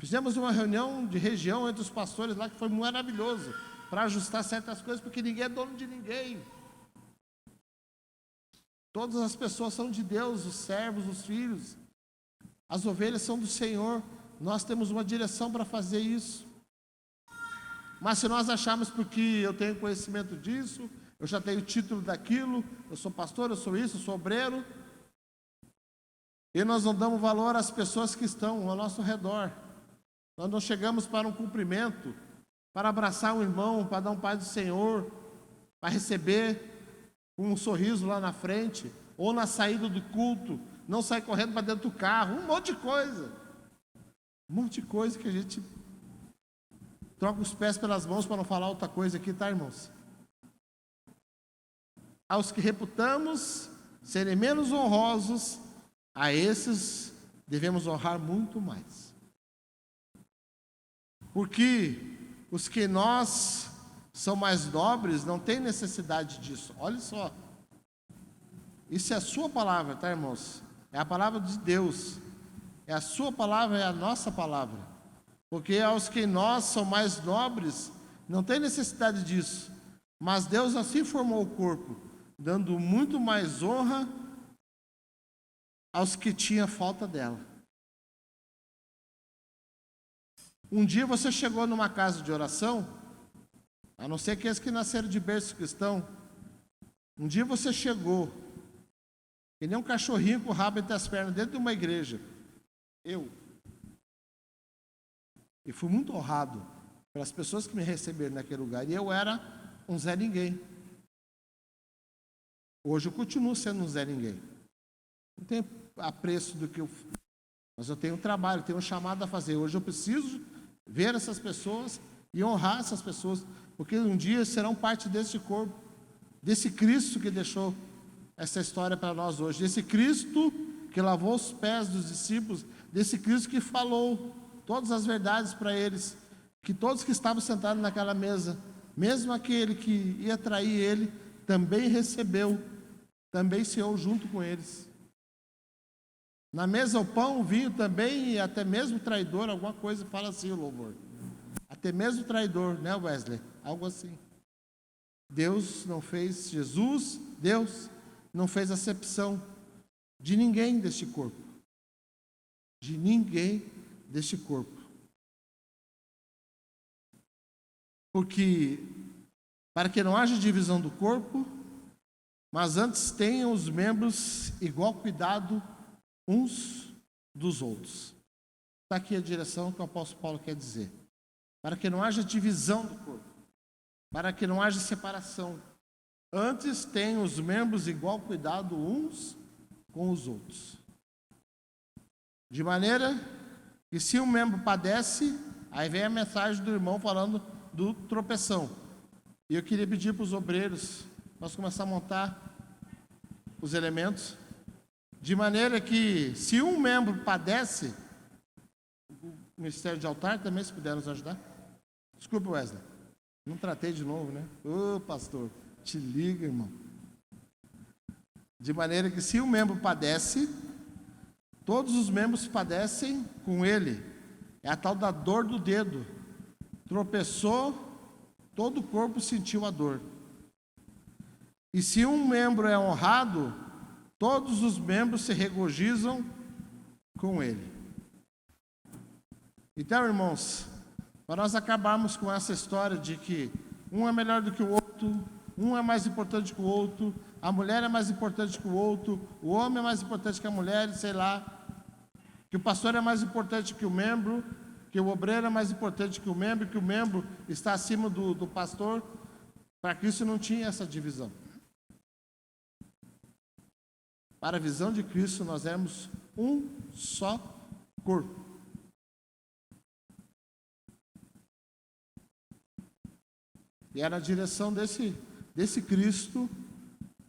Fizemos uma reunião de região entre os pastores lá que foi maravilhoso, para ajustar certas coisas, porque ninguém é dono de ninguém. Todas as pessoas são de Deus, os servos, os filhos. As ovelhas são do Senhor. Nós temos uma direção para fazer isso. Mas se nós acharmos porque eu tenho conhecimento disso, eu já tenho título daquilo, eu sou pastor, eu sou isso, eu sou obreiro, e nós não damos valor às pessoas que estão ao nosso redor. Nós não chegamos para um cumprimento, para abraçar um irmão, para dar um Pai do Senhor, para receber com um sorriso lá na frente, ou na saída do culto, não sair correndo para dentro do carro, um monte de coisa. Um monte de coisa que a gente troca os pés pelas mãos para não falar outra coisa aqui, tá, irmãos? Aos que reputamos serem menos honrosos, a esses devemos honrar muito mais. Porque os que nós são mais nobres não têm necessidade disso. Olha só. Isso é a sua palavra, tá, irmãos? É a palavra de Deus. É a sua palavra, é a nossa palavra. Porque aos que nós são mais nobres, não tem necessidade disso. Mas Deus assim formou o corpo, dando muito mais honra aos que tinham falta dela. Um dia você chegou numa casa de oração, a não ser aqueles que nasceram de berço cristão, um dia você chegou, que nem um cachorrinho com o rabo entre as pernas, dentro de uma igreja. E fui muito honrado pelas pessoas que me receberam naquele lugar. E eu era um Zé Ninguém. Hoje eu continuo sendo um Zé Ninguém. Não tenho apreço do que eu... Mas eu tenho um trabalho, tenho um chamado a fazer. Hoje eu preciso ver essas pessoas e honrar essas pessoas, porque um dia serão parte desse corpo, desse Cristo que deixou essa história para nós hoje, desse Cristo que lavou os pés dos discípulos, desse Cristo que falou todas as verdades para eles, que todos que estavam sentados naquela mesa, mesmo aquele que ia trair ele, também recebeu, também ceou junto com eles. Na mesa o pão, o vinho também, e até mesmo o traidor, alguma coisa fala assim o louvor. Até mesmo o traidor, né, Wesley? Algo assim. Deus não fez, Deus não fez acepção de ninguém deste corpo. De ninguém deste corpo. Porque, para que não haja divisão do corpo, mas antes tenham os membros igual cuidado uns dos outros. Está aqui a direção que o apóstolo Paulo quer dizer. Para que não haja divisão do corpo, para que não haja separação. Antes tenham os membros igual cuidado uns com os outros. De maneira que se um membro padece, aí vem a mensagem do irmão falando do tropeção. E eu queria pedir para os obreiros, nós começar a montar os elementos, de maneira que se um membro padece, o ministério de altar também, se puder nos ajudar. Desculpa, Wesley, não tratei de novo, né? Ô, pastor, te liga, irmão. De maneira que se um membro padece, todos os membros padecem com ele. É a tal da dor do dedo. Tropeçou, todo o corpo sentiu a dor. E se um membro é honrado, todos os membros se regozijam com ele. Então, irmãos, para nós acabarmos com essa história de que um é melhor do que o outro, um é mais importante que o outro, a mulher é mais importante que o outro, o homem é mais importante que a mulher, sei lá, que o pastor é mais importante que o membro, que o obreiro é mais importante que o membro está acima do pastor. Para Cristo não tinha essa divisão. Para a visão de Cristo, nós éramos um só corpo. E era a direção desse Cristo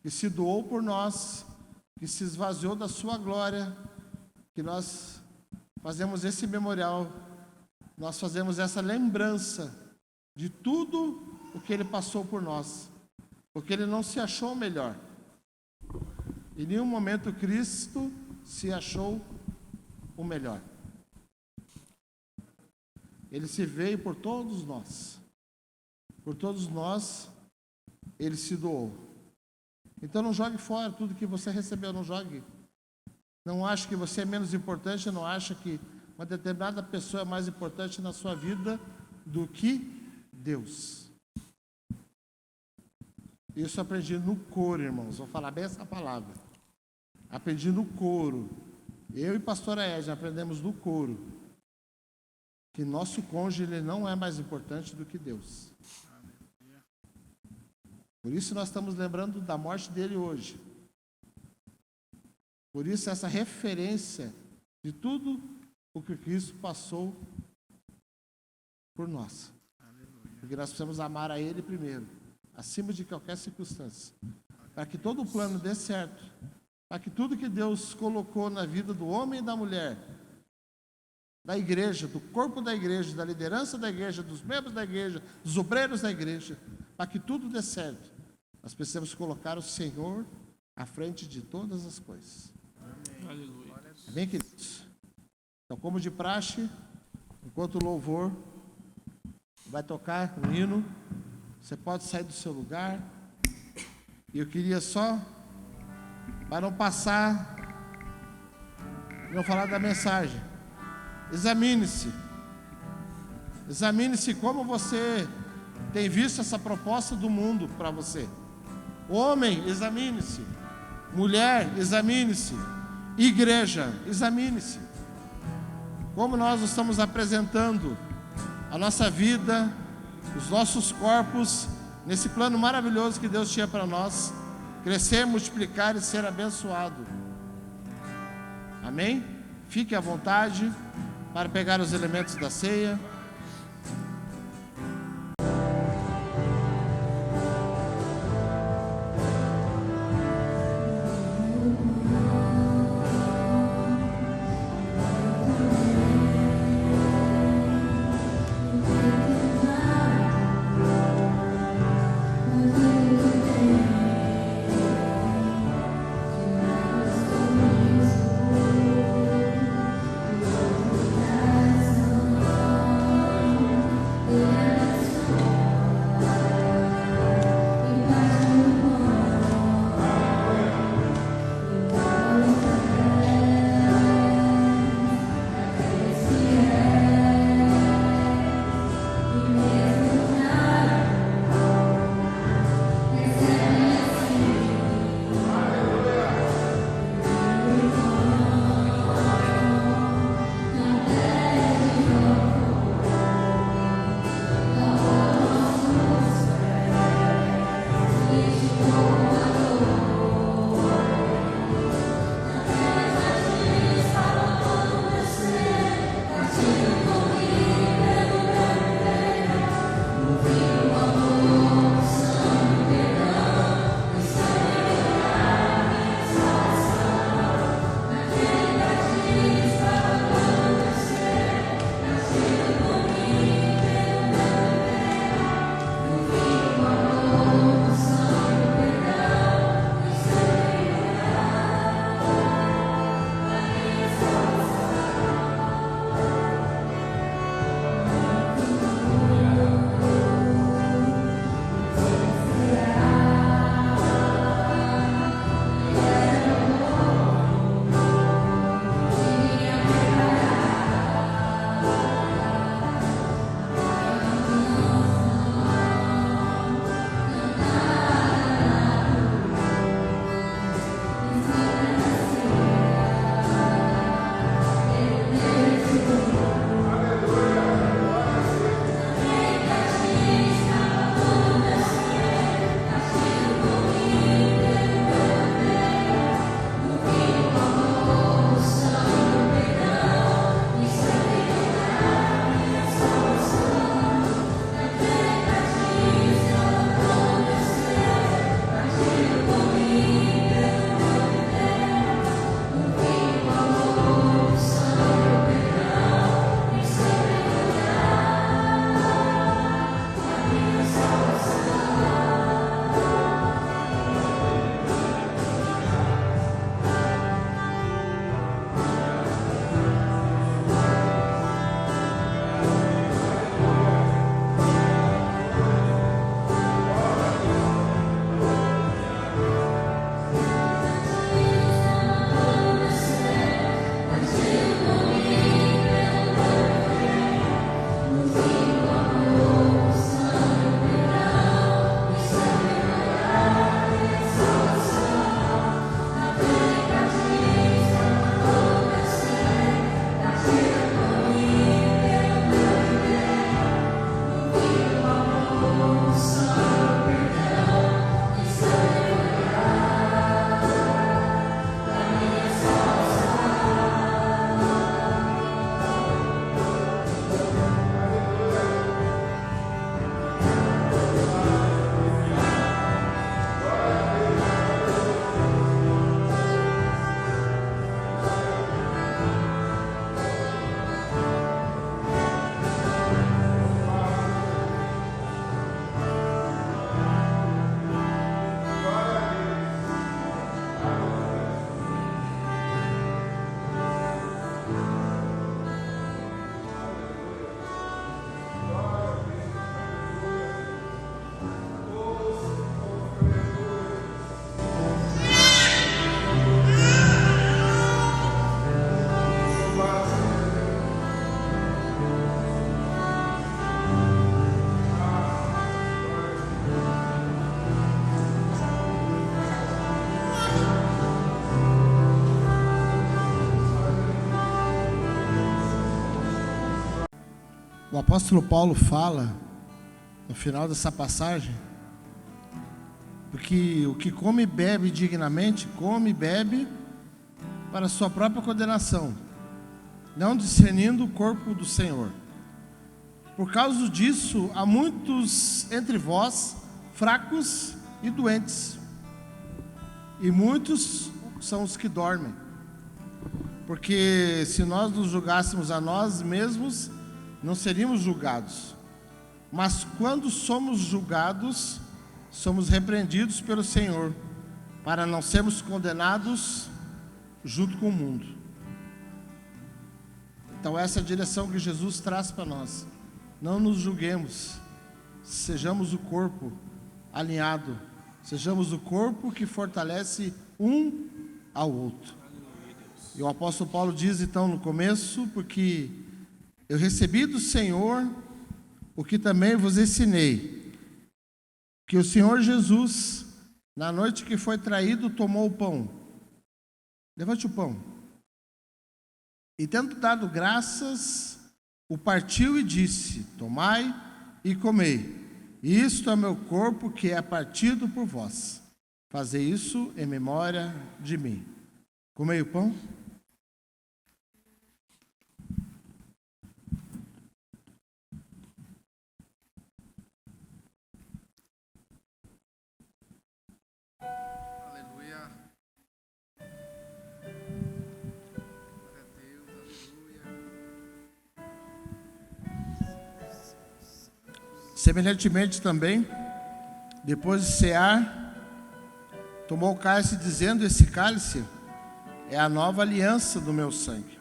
que se doou por nós, que se esvaziou da sua glória, que nós fazemos esse memorial, nós fazemos essa lembrança de tudo o que Ele passou por nós, porque Ele não se achou melhor. Em nenhum momento Cristo se achou o melhor. Ele se veio por todos nós. Por todos nós, Ele se doou. Então não jogue fora tudo que você recebeu, não jogue. Não ache que você é menos importante, não ache que uma determinada pessoa é mais importante na sua vida do que Deus. Isso eu aprendi no coro, irmãos. Vou falar bem essa palavra. Aprendi no coro. Eu e pastora Edna aprendemos no coro que nosso cônjuge ele não é mais importante do que Deus. Por isso nós estamos lembrando da morte dele hoje. Por isso essa referência de tudo o que Cristo passou por nós. Porque nós precisamos amar a Ele primeiro, acima de qualquer circunstância. Para que todo o plano dê certo. Para que tudo que Deus colocou na vida do homem e da mulher, da igreja, do corpo da igreja, da liderança da igreja, dos membros da igreja, dos obreiros da igreja, para que tudo dê certo, nós precisamos colocar o Senhor à frente de todas as coisas. Amém. Amém, queridos? Então, como de praxe, enquanto o louvor vai tocar um hino, Você pode sair do seu lugar. E eu queria só, para não passar, não falar da mensagem. Examine-se. Examine-se como você tem visto essa proposta do mundo para você. Homem, examine-se. Mulher, examine-se. Igreja, examine-se. Como nós estamos apresentando a nossa vida, os nossos corpos, nesse plano maravilhoso que Deus tinha para nós, crescer, multiplicar e ser abençoado. Amém? Fique à vontade para pegar os elementos da ceia. O apóstolo Paulo fala, no final dessa passagem, porque o que come e bebe dignamente, come e bebe para a sua própria condenação, não discernindo o corpo do Senhor. Por causa disso, há muitos entre vós fracos e doentes, e muitos são os que dormem. Porque se nós nos julgássemos a nós mesmos, não seríamos julgados. Mas quando somos julgados, somos repreendidos pelo Senhor, para não sermos condenados junto com o mundo. Então essa é a direção que Jesus traz para nós. Não nos julguemos, sejamos o corpo alinhado, sejamos o corpo que fortalece um ao outro. E o apóstolo Paulo diz então no começo, porque eu recebi do Senhor o que também vos ensinei, que o Senhor Jesus, na noite que foi traído, tomou o pão. Levante o pão. E tendo dado graças, o partiu e disse: tomai e comei. Isto é meu corpo que é partido por vós. Fazei isso em memória de mim. Comei o pão? Aleluia. Glória a Deus, aleluia. Semelhantemente também, depois de cear, tomou o cálice, dizendo: esse cálice é a nova aliança do meu sangue.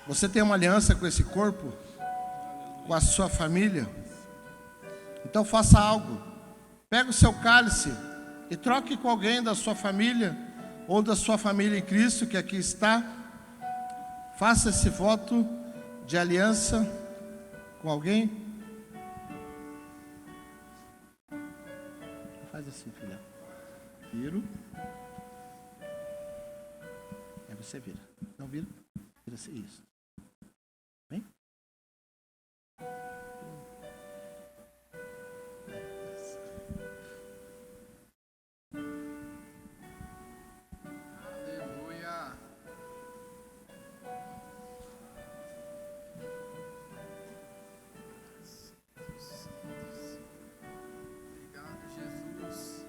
Você tem uma aliança com esse corpo, com a sua família? Então faça algo. Pega o seu cálice e troque com alguém da sua família, ou da sua família em Cristo, que aqui está. Faça esse voto de aliança com alguém. Faz assim, filha. Viro. Aí você vira. Não vira? Vira assim, isso. Vem. Aleluia. Obrigado, Jesus.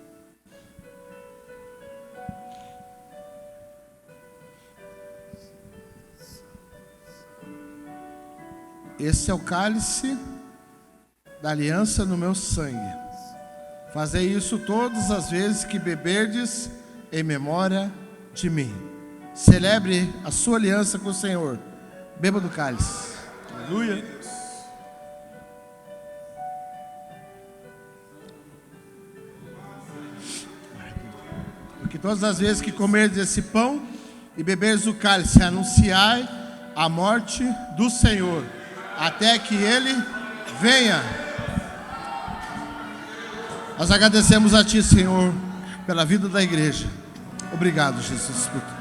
Esse é o cálice da aliança no meu sangue. Fazei isso todas as vezes que beberdes em memória de mim. Celebre a sua aliança com o Senhor. Beba do cálice. Aleluia. Porque todas as vezes que comerdes esse pão e beberdes o cálice, anunciai a morte do Senhor, até que Ele venha. Nós agradecemos a Ti, Senhor, pela vida da igreja. Obrigado, Jesus, por tudo.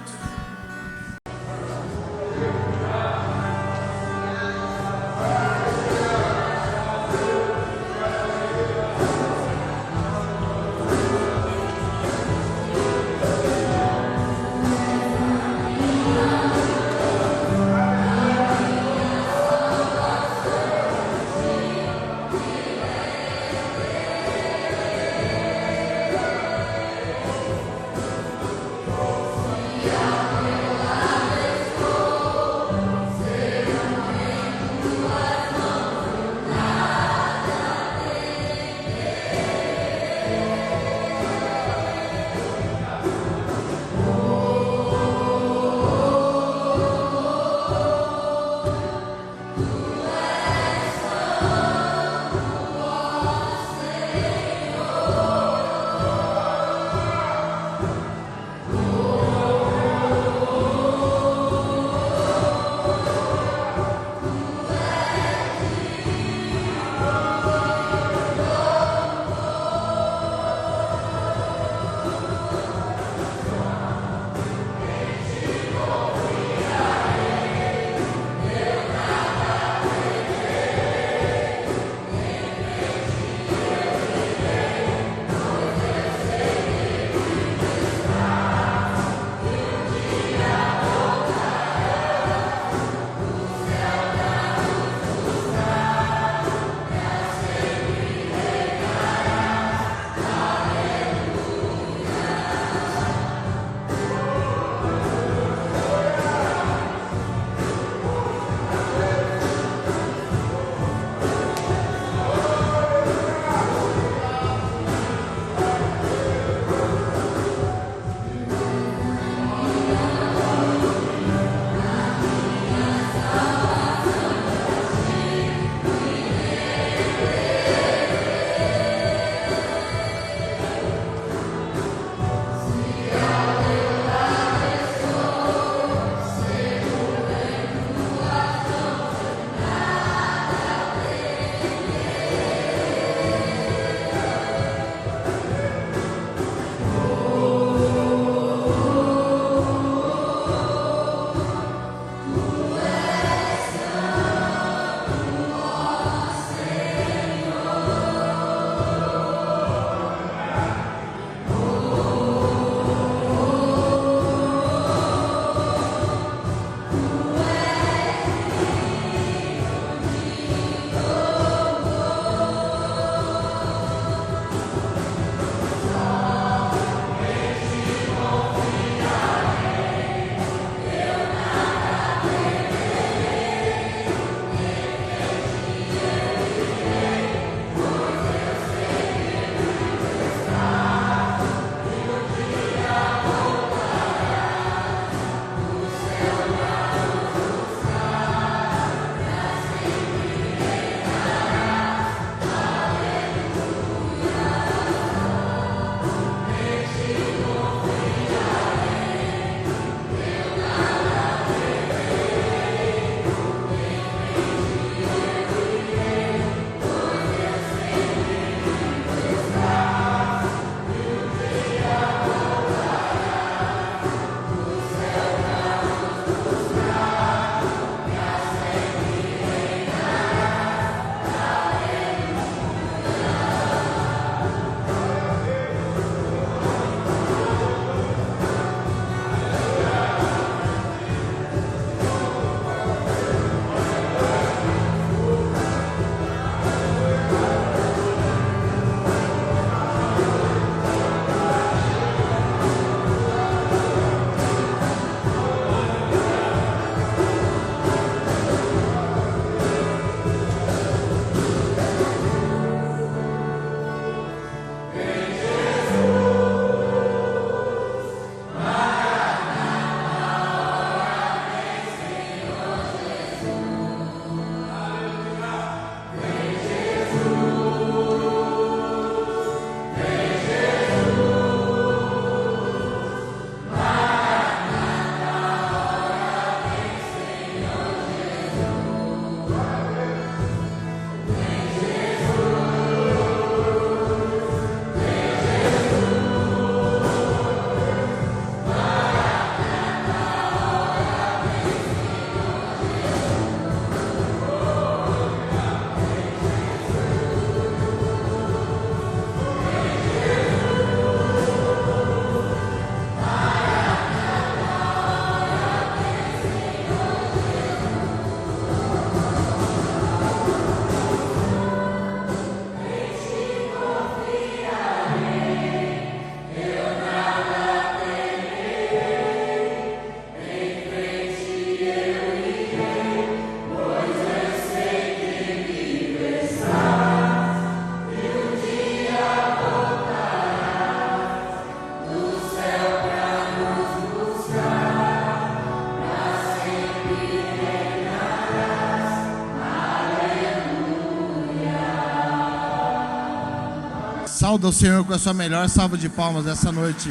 Aplauda o Senhor com a sua melhor salva de palmas essa noite.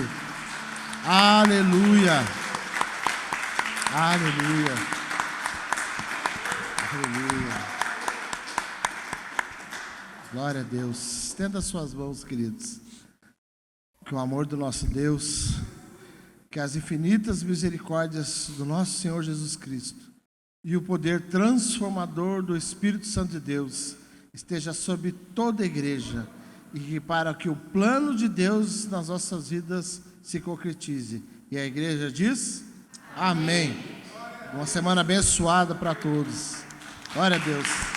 Aleluia. Aleluia. Aleluia. Glória a Deus. Estenda suas mãos, queridos. Que o amor do nosso Deus, que as infinitas misericórdias do nosso Senhor Jesus Cristo e o poder transformador do Espírito Santo de Deus esteja sobre toda a igreja e que para que o plano de Deus nas nossas vidas se concretize. E a igreja diz: amém. Uma semana abençoada para todos. Glória a Deus.